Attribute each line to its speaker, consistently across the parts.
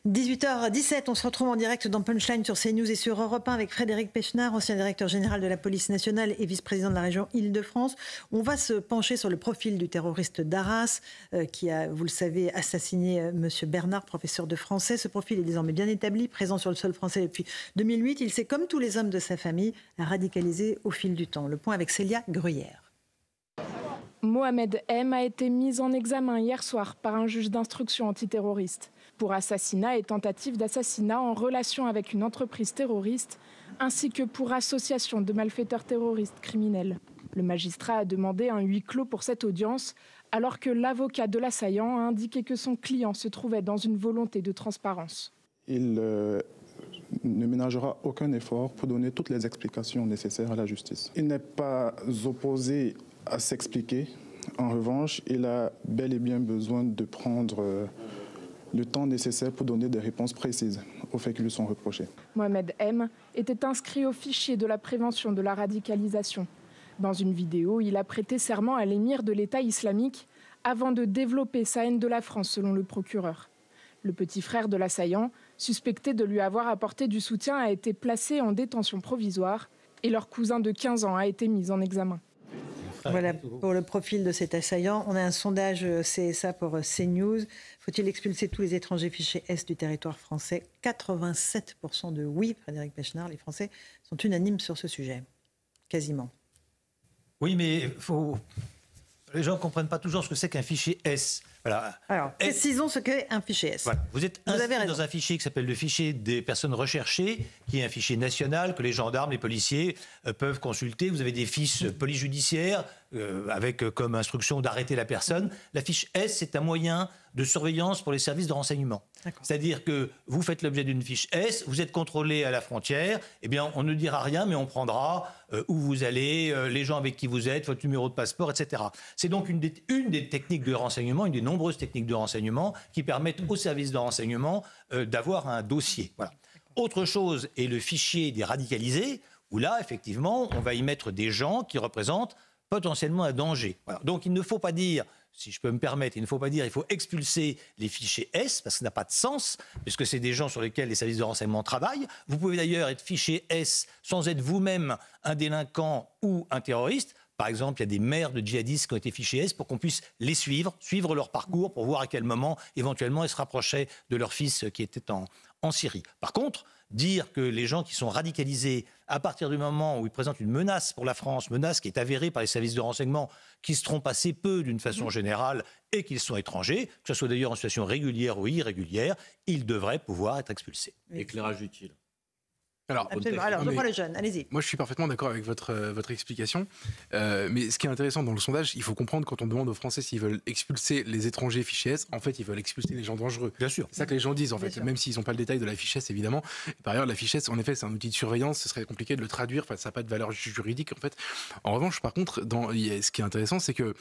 Speaker 1: 18h17, on se retrouve en direct dans Punchline sur CNews et sur Europe 1 avec Frédéric Pechnard, ancien directeur général de la police nationale et vice-président de la région Île-de-France. On va se pencher sur le profil du terroriste d'Arras qui a, vous le savez, assassiné M. Bernard, professeur de français. Ce profil est désormais bien établi, présent sur le sol français depuis 2008. Il s'est, comme tous les hommes de sa famille, radicalisé au fil du temps. Le point avec Célia Gruyère.
Speaker 2: Mohamed M a été mis en examen hier soir par un juge d'instruction antiterroriste pour assassinat et tentative d'assassinat en relation avec une entreprise terroriste, ainsi que pour association de malfaiteurs terroristes criminels. Le magistrat a demandé un huis clos pour cette audience, alors que l'avocat de l'assaillant a indiqué que son client se trouvait dans une volonté de transparence.
Speaker 3: Il ne ménagera aucun effort pour donner toutes les explications nécessaires à la justice. Il n'est pas opposé à s'expliquer. En revanche, il a bel et bien besoin de prendre le temps nécessaire pour donner des réponses précises aux faits qui lui sont reprochés.
Speaker 2: Mohamed M était inscrit au fichier de la prévention de la radicalisation. Dans une vidéo, il a prêté serment à l'émir de l'État islamique avant de développer sa haine de la France, selon le procureur. Le petit frère de l'assaillant, suspecté de lui avoir apporté du soutien, a été placé en détention provisoire et leur cousin de 15 ans a été mis en examen.
Speaker 1: Voilà pour le profil de cet assaillant. On a un sondage CSA pour CNews. Faut-il expulser tous les étrangers fichés S du territoire français? 87% de oui, Frédéric Pechnard. Les Français sont unanimes sur ce sujet. Quasiment.
Speaker 4: Oui, mais les gens ne comprennent pas toujours ce que c'est qu'un fichier S. Voilà.
Speaker 1: Alors, précisons ce qu'est un fichier S.
Speaker 4: Voilà. Vous êtes inscrit dans un fichier qui s'appelle le fichier des personnes recherchées, qui est un fichier national que les gendarmes, les policiers peuvent consulter. Vous avez des fiches police judiciaire avec comme instruction d'arrêter la personne. La fiche S, c'est un moyen de surveillance pour les services de renseignement. C'est-à-dire que vous faites l'objet d'une fiche S, vous êtes contrôlé à la frontière, eh bien on ne dira rien, mais on prendra où vous allez, les gens avec qui vous êtes, votre numéro de passeport, etc. C'est donc une des techniques de renseignement, une des nombreuses techniques de renseignement qui permettent aux services de renseignement d'avoir un dossier. Voilà. Autre chose est le fichier des radicalisés, où là, effectivement, on va y mettre des gens qui représentent potentiellement un danger. Voilà. Donc il ne faut pas dire, si je peux me permettre, il ne faut pas dire il faut expulser les fichiers S, parce que ça n'a pas de sens, puisque c'est des gens sur lesquels les services de renseignement travaillent. Vous pouvez d'ailleurs être fiché S sans être vous-même un délinquant ou un terroriste. Par exemple, il y a des mères de djihadistes qui ont été fichés S pour qu'on puisse les suivre leur parcours, pour voir à quel moment, éventuellement, ils se rapprochaient de leur fils qui était en Syrie. Par contre, dire que les gens qui sont radicalisés, à partir du moment où ils présentent une menace pour la France, menace qui est avérée par les services de renseignement, qui se trompent assez peu d'une façon générale et qu'ils sont étrangers, que ce soit d'ailleurs en situation régulière ou irrégulière, ils devraient pouvoir être expulsés.
Speaker 5: Éclairage utile.
Speaker 1: Alors, je vois le jeune, allez-y.
Speaker 6: Moi, je suis parfaitement d'accord avec votre explication. Mais ce qui est intéressant dans le sondage, il faut comprendre quand on demande aux Français s'ils veulent expulser les étrangers fichés S, en fait, ils veulent expulser les gens dangereux.
Speaker 4: Bien sûr.
Speaker 6: C'est ça que les gens disent, en fait, même s'ils n'ont pas le détail de la fiche S, évidemment. Et par ailleurs, la fiche S, en effet, c'est un outil de surveillance, ce serait compliqué de le traduire, enfin, ça n'a pas de valeur juridique, en fait. En revanche, par contre, ce qui est intéressant, c'est qu'il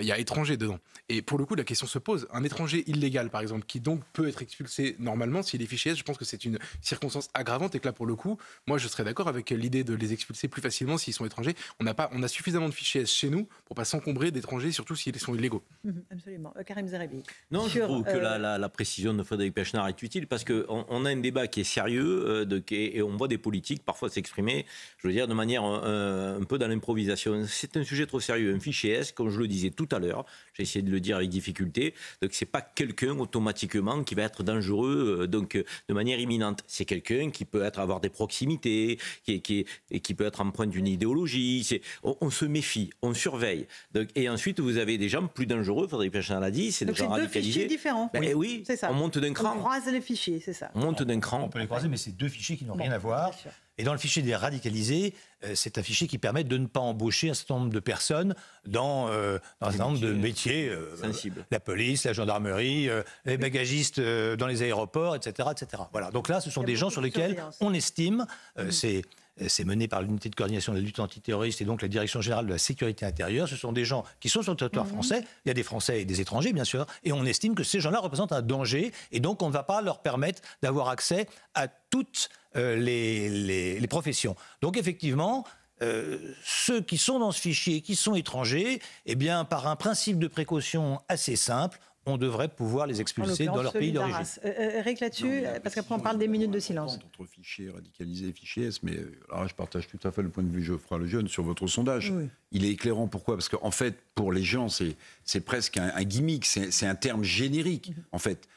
Speaker 6: y a étranger dedans. Et pour le coup, la question se pose. Un étranger illégal, par exemple, qui donc peut être expulsé normalement, s'il est fiché S, je pense que c'est une circonstance aggravante et que là, pour le coup, moi, je serais d'accord avec l'idée de les expulser plus facilement s'ils sont étrangers. On a suffisamment de fichiers S chez nous pour pas s'encombrer d'étrangers, surtout s'ils sont illégaux.
Speaker 1: Absolument. Karim Zeribi.
Speaker 5: Non, je trouve que la précision de Frédéric Pechnard est utile parce qu'on a un débat qui est sérieux et on voit des politiques parfois s'exprimer, je veux dire, de manière un peu dans l'improvisation. C'est un sujet trop sérieux. Un fichier S, comme je le disais tout à l'heure, j'ai essayé de le dire avec difficulté, donc c'est pas quelqu'un automatiquement qui va être dangereux donc de manière imminente. C'est quelqu'un qui peut avoir des proximités, qui peut être empreint d'une idéologie. On se méfie, on surveille. Donc, et ensuite, vous avez des gens plus dangereux, Frédéric Pechnard l'a dit, c'est des gens radicalisés.
Speaker 1: C'est deux fichiers différents.
Speaker 5: Oui,
Speaker 1: c'est ça.
Speaker 5: On monte d'un cran.
Speaker 1: On croise les fichiers, c'est ça.
Speaker 5: On monte d'un cran.
Speaker 4: On peut les croiser, mais c'est deux fichiers qui n'ont rien à voir. Et dans le fichier des radicalisés, c'est un fichier qui permet de ne pas embaucher un certain nombre de personnes dans un certain nombre de métiers sensibles. La police, la gendarmerie, les bagagistes dans les aéroports, etc., etc. Voilà. Donc là, ce sont des gens sur lesquels on estime, c'est mené par l'unité de coordination de la lutte antiterroriste et donc la direction générale de la sécurité intérieure. Ce sont des gens qui sont sur le territoire français. Il y a des Français et des étrangers, bien sûr. Et on estime que ces gens-là représentent un danger. Et donc, on ne va pas leur permettre d'avoir accès à toutes les professions. Donc, effectivement, ceux qui sont dans ce fichier, qui sont étrangers, eh bien, par un principe de précaution assez simple, on devrait pouvoir les expulser dans leur pays d'origine.
Speaker 1: Eric, là-dessus, parce qu'après on parle des minutes de silence.
Speaker 7: Entre fichiers radicalisés et fichiers S, mais alors je partage tout à fait le point de vue de Geoffroy Lejeune sur votre sondage. Oui. Il est éclairant. Pourquoi ? Parce qu'en fait, pour les gens, c'est presque un gimmick, c'est un terme générique, en fait.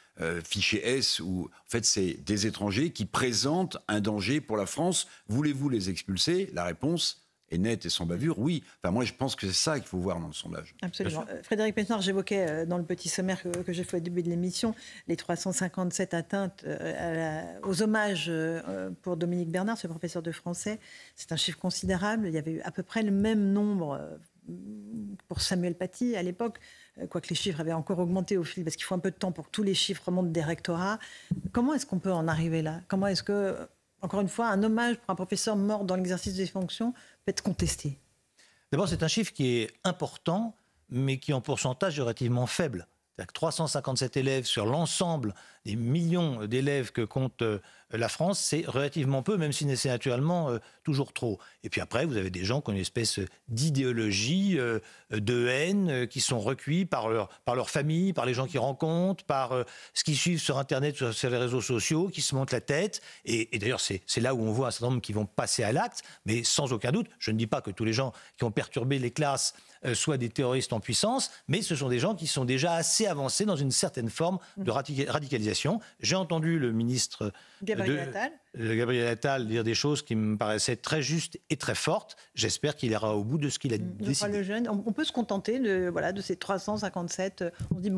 Speaker 7: Fichier S, où en fait c'est des étrangers qui présentent un danger pour la France. Voulez-vous les expulser ? La réponse est nette et sans bavure, oui. Enfin, moi, je pense que c'est ça qu'il faut voir dans le sondage.
Speaker 1: Absolument. Frédéric Pechner, j'évoquais dans le petit sommaire que j'ai fait au début de l'émission les 357 atteintes aux hommages pour Dominique Bernard, ce professeur de français. C'est un chiffre considérable. Il y avait eu à peu près le même nombre pour Samuel Paty à l'époque, quoique les chiffres avaient encore augmenté au fil, parce qu'il faut un peu de temps pour que tous les chiffres remontent des rectorats. Comment est-ce qu'on peut en arriver là ? Comment est-ce que, encore une fois, un hommage pour un professeur mort dans l'exercice des fonctions peut être contesté ?
Speaker 4: D'abord, c'est un chiffre qui est important, mais qui en pourcentage est relativement faible. C'est-à-dire que 357 élèves sur l'ensemble des millions d'élèves que compte la France, c'est relativement peu, même si c'est naturellement toujours trop. Et puis après, vous avez des gens qui ont une espèce d'idéologie, de haine, qui sont recueillis par leur famille, par les gens qu'ils rencontrent, par ce qu'ils suivent sur Internet, sur les réseaux sociaux, qui se montent la tête. Et d'ailleurs, c'est là où on voit un certain nombre qui vont passer à l'acte, mais sans aucun doute. Je ne dis pas que tous les gens qui ont perturbé les classes soient des terroristes en puissance, mais ce sont des gens qui sont déjà assez avancés dans une certaine forme de radicalisation. J'ai entendu le ministre Gabriel Attal dire des choses qui me paraissaient très justes et très fortes. J'espère qu'il ira au bout de ce qu'il a décidé.
Speaker 1: On peut se contenter de ces 357. On se dit,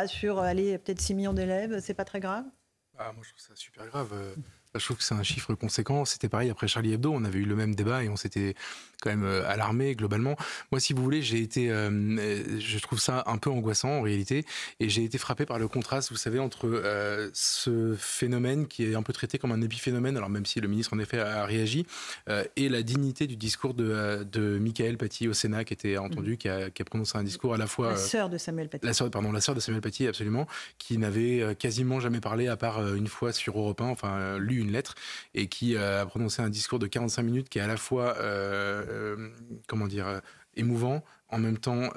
Speaker 1: sur peut-être 6 millions d'élèves, c'est pas très grave ?
Speaker 6: Moi, je trouve ça super grave. Je trouve que c'est un chiffre conséquent. C'était pareil après Charlie Hebdo, on avait eu le même débat et on s'était quand même alarmé globalement. Moi, si vous voulez, je trouve ça un peu angoissant en réalité, et j'ai été frappé par le contraste, vous savez, entre ce phénomène qui est un peu traité comme un épiphénomène, alors même si le ministre en effet a réagi, et la dignité du discours de Mickaëlle Paty au Sénat, qui était entendu, qui a prononcé un discours à la fois...
Speaker 1: La sœur de Samuel Paty.
Speaker 6: La sœur de Samuel Paty, absolument, qui n'avait quasiment jamais parlé, à part une fois sur Europe 1, enfin lu une lettre, et qui a prononcé un discours de 45 minutes qui est à la fois émouvant, en même temps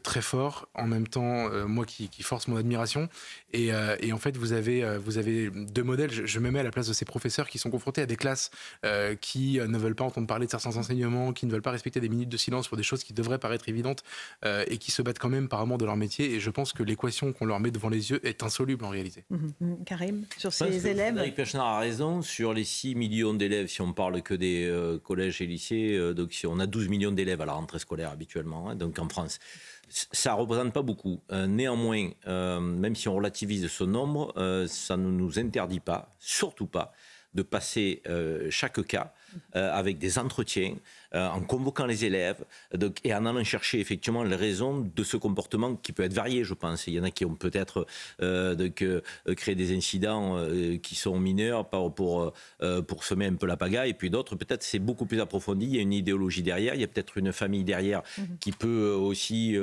Speaker 6: très fort, en même temps moi qui force mon admiration, et en fait vous avez deux modèles. Je me mets à la place de ces professeurs qui sont confrontés à des classes qui ne veulent pas entendre parler de certains enseignements, qui ne veulent pas respecter des minutes de silence pour des choses qui devraient paraître évidentes, et qui se battent quand même par amour de leur métier, et je pense que l'équation qu'on leur met devant les yeux est insoluble en réalité.
Speaker 1: Karim, sur ces élèves...
Speaker 5: Frédéric Pechner a raison, sur les 6 millions d'élèves, si on parle que des collèges et lycées, donc si on a 12 millions d'élèves à la rentrée scolaire habituellement, donc en France, ça ne représente pas beaucoup. Néanmoins, même si on relativise ce nombre, ça ne nous interdit pas, surtout pas, de passer chaque cas avec des entretiens, en convoquant les élèves et en allant chercher effectivement les raisons de ce comportement qui peut être varié, je pense. Il y en a qui ont peut-être créé des incidents qui sont mineurs pour semer un peu la pagaille, et puis d'autres, peut-être c'est beaucoup plus approfondi, il y a une idéologie derrière, il y a peut-être une famille derrière qui peut aussi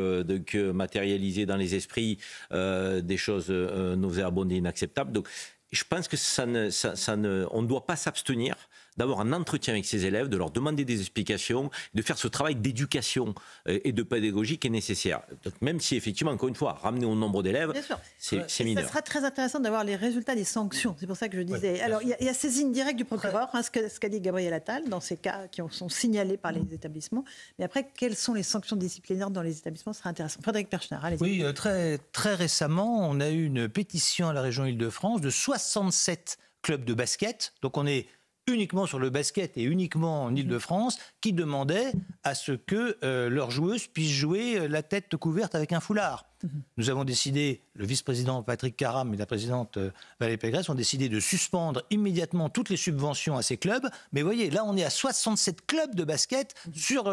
Speaker 5: matérialiser dans les esprits des choses nauséabondes et inacceptables. Donc, je pense que on ne doit pas s'abstenir d'avoir un entretien avec ces élèves, de leur demander des explications, de faire ce travail d'éducation et de pédagogie qui est nécessaire. Donc, même si, effectivement, encore une fois, ramener au nombre d'élèves, c'est mineur.
Speaker 1: Ça sera très intéressant d'avoir les résultats des sanctions. C'est pour ça que je disais... Ouais. Alors, il y a saisine directe du procureur, ce qu'a dit Gabriel Attal, dans ces cas qui sont signalés par les établissements. Mais après, quelles sont les sanctions disciplinaires dans les établissements ? Ce sera intéressant. Frédéric Pechner, allez-y.
Speaker 4: Oui, très, très récemment, on a eu une pétition à la région Île-de-France de 67 clubs de basket. Donc, on est uniquement sur le basket et uniquement en Île-de-France, qui demandaient à ce que leurs joueuses puissent jouer la tête couverte avec un foulard. Nous avons décidé, le vice-président Patrick Caram et la présidente Valérie Pécresse ont décidé de suspendre immédiatement toutes les subventions à ces clubs. Mais vous voyez, là, on est à 67 clubs de basket sur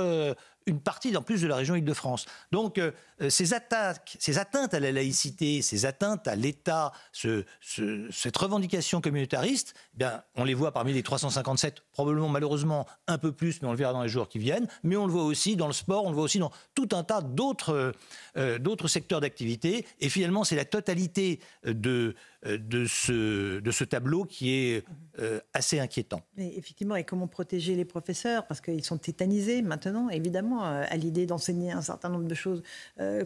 Speaker 4: une partie en plus de la région Île-de-France. Donc, ces atteintes à la laïcité, ces atteintes à l'État, cette revendication communautariste, eh bien, on les voit parmi les 357, probablement malheureusement un peu plus, mais on le verra dans les jours qui viennent. Mais on le voit aussi dans le sport, on le voit aussi dans tout un tas d'autres secteurs d'activité. Et finalement, c'est la totalité de de ce tableau qui est assez inquiétant.
Speaker 1: Mais effectivement, et comment protéger les professeurs? Parce qu'ils sont tétanisés maintenant, évidemment, à l'idée d'enseigner un certain nombre de choses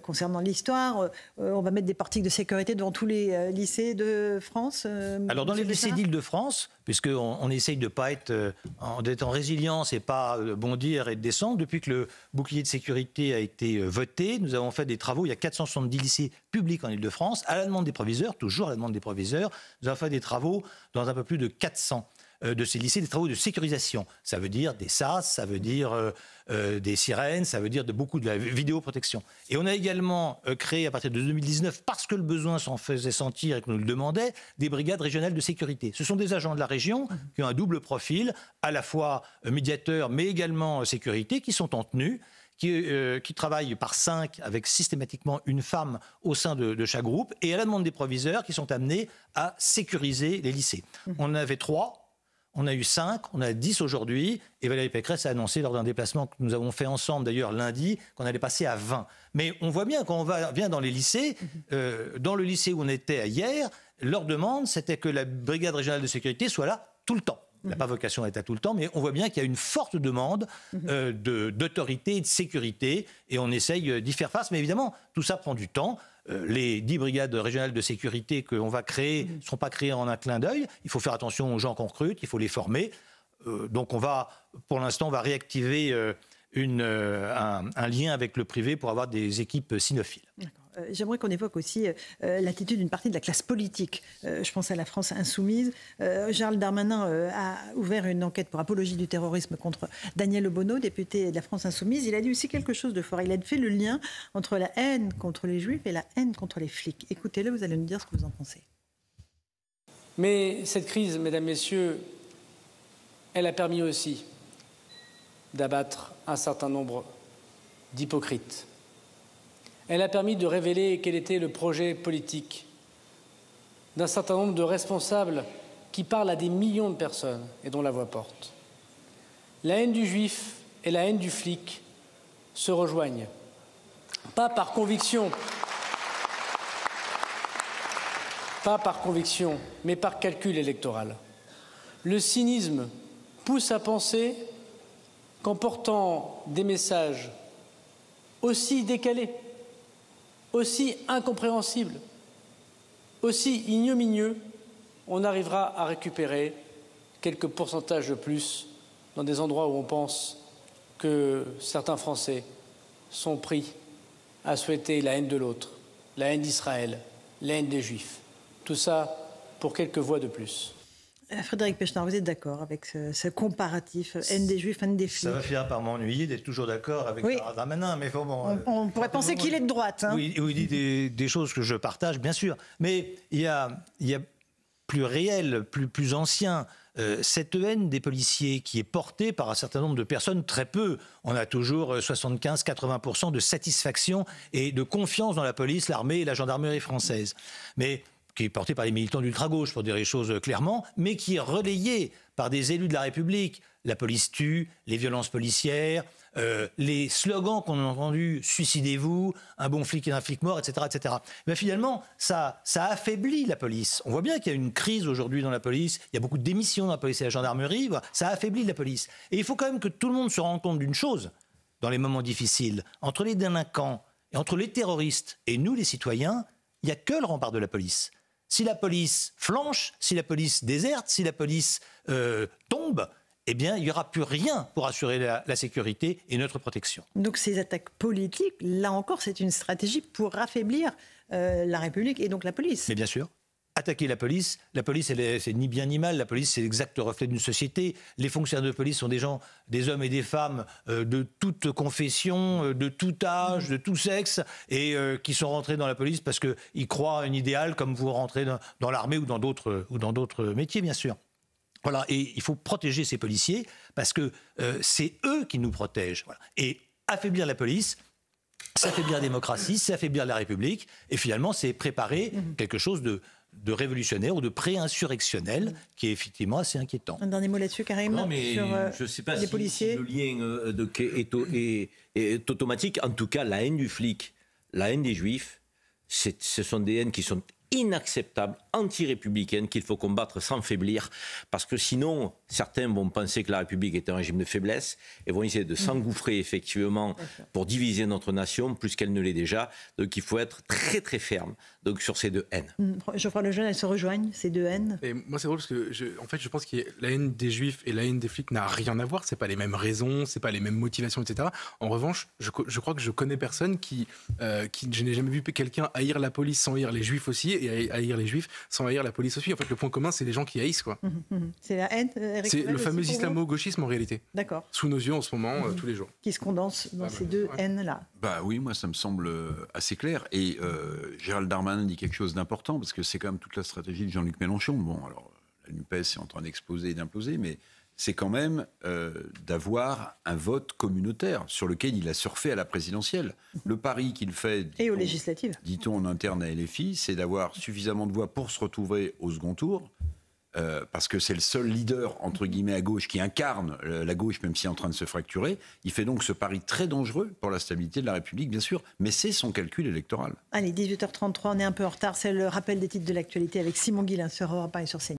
Speaker 1: concernant l'histoire. On va mettre des portiques de sécurité devant tous les lycées de France.
Speaker 4: Alors, dans les lycées d'Île-de-France, puisqu'on essaye de ne pas être d'être en résilience et pas bondir et descendre, depuis que le bouclier de sécurité a été voté, nous avons fait des travaux. Il y a 470 lycées publics en Île-de-France, à la demande des proviseurs, toujours à la demande des proviseurs. Nous avons fait des travaux dans un peu plus de 400 de ces lycées, des travaux de sécurisation. Ça veut dire des SAS, ça veut dire des sirènes, ça veut dire beaucoup de la vidéoprotection. Et on a également créé à partir de 2019, parce que le besoin s'en faisait sentir et que nous le demandait, des brigades régionales de sécurité. Ce sont des agents de la région qui ont un double profil, à la fois médiateurs mais également sécurité, qui sont en tenue, qui travaillent par 5 avec systématiquement une femme au sein de chaque groupe, et à la demande des proviseurs qui sont amenés à sécuriser les lycées. On en avait 3. On a eu 5, on a 10 aujourd'hui, et Valérie Pécresse a annoncé lors d'un déplacement que nous avons fait ensemble d'ailleurs lundi, qu'on allait passer à 20. Mais on voit bien, quand on vient dans les lycées, dans le lycée où on était hier, leur demande c'était que la brigade régionale de sécurité soit là tout le temps. Elle n'a pas vocation à être là tout le temps, mais on voit bien qu'il y a une forte demande d'autorité et de sécurité, et on essaye d'y faire face. Mais évidemment, tout ça prend du temps. Les 10 brigades régionales de sécurité qu'on va créer ne seront pas créées en un clin d'œil. Il faut faire attention aux gens qu'on recrute, il faut les former. Donc pour l'instant, on va réactiver un lien avec le privé pour avoir des équipes cynophiles.
Speaker 1: J'aimerais qu'on évoque aussi l'attitude d'une partie de la classe politique. Je pense à la France insoumise. Gérald Darmanin a ouvert une enquête pour apologie du terrorisme contre Daniel Obono, député de la France insoumise. Il a dit aussi quelque chose de fort. Il a fait le lien entre la haine contre les juifs et la haine contre les flics. Écoutez-le, vous allez nous dire ce que vous en pensez.
Speaker 8: Mais cette crise, mesdames, messieurs, elle a permis aussi d'abattre un certain nombre d'hypocrites. Elle a permis de révéler quel était le projet politique d'un certain nombre de responsables qui parlent à des millions de personnes et dont la voix porte. La haine du juif et la haine du flic se rejoignent, pas par conviction, mais par calcul électoral. Le cynisme pousse à penser qu'en portant des messages aussi décalés, aussi incompréhensible, aussi ignominieux, on arrivera à récupérer quelques pourcentages de plus dans des endroits où on pense que certains Français sont pris à souhaiter la haine de l'autre, la haine d'Israël, la haine des Juifs. Tout ça pour quelques voix de plus.
Speaker 1: Frédéric Pechner, vous êtes d'accord avec ce comparatif haine des Juifs, haine des flics?
Speaker 4: Ça va finir par m'ennuyer d'être toujours d'accord avec Gérald Darmanin, mais bon,
Speaker 1: on pourrait penser qu'il est de droite. Hein.
Speaker 4: Oui, il dit des choses que je partage, bien sûr. Mais il y a plus réel, plus ancien. Cette haine des policiers qui est portée par un certain nombre de personnes, très peu. On a toujours 75-80% de satisfaction et de confiance dans la police, l'armée et la gendarmerie française. Mais qui est porté par les militants d'ultra-gauche, pour dire les choses clairement, mais qui est relayé par des élus de la République. La police tue, les violences policières, les slogans qu'on a entendus, suicidez-vous, un bon flic et un flic mort, etc. etc. Mais finalement, ça affaiblit la police. On voit bien qu'il y a une crise aujourd'hui dans la police, il y a beaucoup de démissions dans la police et la gendarmerie, ça affaiblit la police. Et il faut quand même que tout le monde se rende compte d'une chose, dans les moments difficiles, entre les délinquants et entre les terroristes et nous, les citoyens, il n'y a que le rempart de la police. Si la police flanche, si la police déserte, si la police tombe, eh bien, il n'y aura plus rien pour assurer la sécurité et notre protection.
Speaker 1: Donc ces attaques politiques, là encore, c'est une stratégie pour affaiblir la République et donc la police.
Speaker 4: Mais bien sûr. Attaquer la police, c'est ni bien ni mal. La police, c'est l'exact reflet d'une société. Les fonctionnaires de police sont des gens, des hommes et des femmes de toute confession, de tout âge, de tout sexe, et qui sont rentrés dans la police parce qu'ils croient à un idéal, comme vous rentrez dans l'armée ou dans d'autres métiers, bien sûr. Voilà, et il faut protéger ces policiers parce que c'est eux qui nous protègent. Voilà. Et affaiblir la police, c'est affaiblir la démocratie, c'est affaiblir la République, et finalement, c'est préparer quelque chose de révolutionnaire ou de pré-insurrectionnel qui est effectivement assez inquiétant.
Speaker 1: Un dernier mot là-dessus, Karim,
Speaker 5: non, mais
Speaker 1: sur
Speaker 5: je ne sais pas
Speaker 1: les
Speaker 5: si
Speaker 1: policiers.
Speaker 5: le lien est automatique. En tout cas, la haine du flic, la haine des Juifs, ce sont des haines qui sont inacceptables anti-républicaine qu'il faut combattre sans faiblir, parce que sinon, certains vont penser que la République est un régime de faiblesse et vont essayer de s'engouffrer effectivement pour diviser notre nation plus qu'elle ne l'est déjà. Donc il faut être très très ferme donc, sur ces deux haines.
Speaker 1: Geoffroy Lejeune, elles se rejoignent, ces deux haines?
Speaker 6: Et moi, c'est drôle parce que je pense que la haine des Juifs et la haine des flics n'a rien à voir. C'est pas les mêmes raisons, c'est pas les mêmes motivations, etc. En revanche, je crois que je connais personne qui je n'ai jamais vu quelqu'un haïr la police sans haïr les Juifs aussi, et haïr les Juifs sans haïr la police aussi. En fait, le point commun, c'est les gens qui haïssent, quoi.
Speaker 1: C'est la haine, Éric
Speaker 6: C'est
Speaker 1: Revel,
Speaker 6: le fameux
Speaker 1: aussi, pour vous?
Speaker 6: islamo-gauchisme en réalité.
Speaker 1: D'accord.
Speaker 6: Sous nos yeux en ce moment, tous les jours.
Speaker 1: Qui se condense dans ces deux haines-là.
Speaker 7: Bah oui, moi ça me semble assez clair. Et Gérald Darmanin dit quelque chose d'important, parce que c'est quand même toute la stratégie de Jean-Luc Mélenchon. Bon, alors la NUPES est en train d'exploser et d'imploser, mais c'est quand même d'avoir un vote communautaire sur lequel il a surfé à la présidentielle. Le pari qu'il fait,
Speaker 1: Et aux législatives.
Speaker 7: dit-on en interne à LFI, c'est d'avoir suffisamment de voix pour se retrouver au second tour. Parce que c'est le seul leader, entre guillemets, à gauche qui incarne la gauche, même si elle est en train de se fracturer. Il fait donc ce pari très dangereux pour la stabilité de la République, bien sûr, mais c'est son calcul électoral.
Speaker 1: Allez, 18h33, on est un peu en retard. C'est le rappel des titres de l'actualité avec Simon Guillain sur Europe 1 et sur CNews.